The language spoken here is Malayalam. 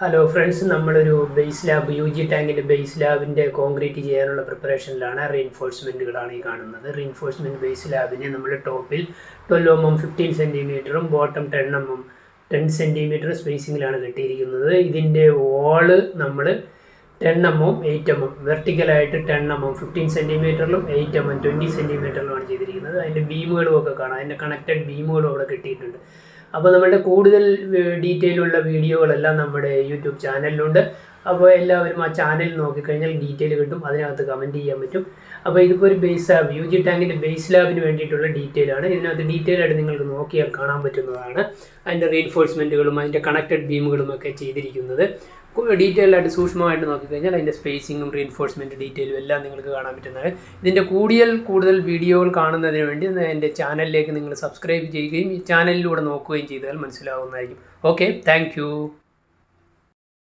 ഹലോ ഫ്രണ്ട്സ്, നമ്മളൊരു ബേസ് ലാബ് UG ടാങ്കിൻ്റെ ബേസ് ലാബിൻ്റെ കോൺക്രീറ്റ് ചെയ്യാനുള്ള പ്രിപ്പറേഷനിലാണ്. റീഇൻഫോഴ്സ്മെൻറ്റുകളാണ് ഈ കാണുന്നത്. റീഇൻഫോഴ്സ്മെൻറ്റ് ബേസ് ലാബിനെ നമ്മൾ ടോപ്പിൽ 12 mm 15 സെൻറ്റിമീറ്ററും ബോട്ടം 10 mm 10 സെൻറ്റിമീറ്റർ സ്പേസിങ്ങിലാണ് കെട്ടിയിരിക്കുന്നത്. ഇതിൻ്റെ വോള് നമ്മൾ 10 mm 8 mm വെർട്ടിക്കലായിട്ട് 10 mm 15 സെൻറ്റിമീറ്ററിലും 8 mm 20 സെൻറ്റിമീറ്ററിലുമാണ് ചെയ്തിരിക്കുന്നത്. അതിൻ്റെ ബീമുകളും ഒക്കെ കാണാം, അതിൻ്റെ കണക്റ്റഡ് ബീമുകളും അവിടെ കിട്ടിയിട്ടുണ്ട്. അപ്പോൾ നമ്മുടെ കൂടുതൽ ഡീറ്റെയിലുള്ള വീഡിയോകളെല്ലാം നമ്മുടെ യൂട്യൂബ് ചാനലിലുണ്ട്. അപ്പോൾ എല്ലാവരും ആ ചാനൽ നോക്കിക്കഴിഞ്ഞാൽ ഡീറ്റെയിൽ കിട്ടും, അതിനകത്ത് കമൻറ്റ് ചെയ്യാൻ പറ്റും. അപ്പോൾ ഇതിപ്പോൾ ഒരു ബേസ് ലാബ് UG ടാങ്കിൻ്റെ ബേസ് ലാബിന് വേണ്ടിയിട്ടുള്ള ഡീറ്റെയിൽ ആണ്. ഇതിനകത്ത് ഡീറ്റെയിൽ ആയിട്ട് നിങ്ങൾക്ക് നോക്കിയാൽ കാണാൻ പറ്റുന്നതാണ്. അതിൻ്റെ റീഇൻഫോഴ്സ്മെൻറ്റുകളും അതിൻ്റെ കണക്റ്റഡ് ബീമുകളും ഒക്കെ ചെയ്തിരിക്കുന്നത്. ഡീറ്റെയിൽ ആയിട്ട് സൂക്ഷ്മമായിട്ട് നോക്കിക്കഴിഞ്ഞാൽ അതിൻ്റെ സ്പേസിങ്ങും റീഇൻഫോഴ്സ്മെൻറ്റ് ഡീറ്റെയിലും എല്ലാം നിങ്ങൾക്ക് കാണാൻ പറ്റുന്നത്. ഇതിൻ്റെ കൂടുതൽ വീഡിയോകൾ കാണുന്നതിന് വേണ്ടി എൻ്റെ ചാനലിലേക്ക് നിങ്ങൾ സബ്സ്ക്രൈബ് ചെയ്യുകയും ഈ ചാനലിലൂടെ നോക്കുകയും ചെയ്താൽ മനസ്സിലാവുന്നതായിരിക്കും. Okay, thank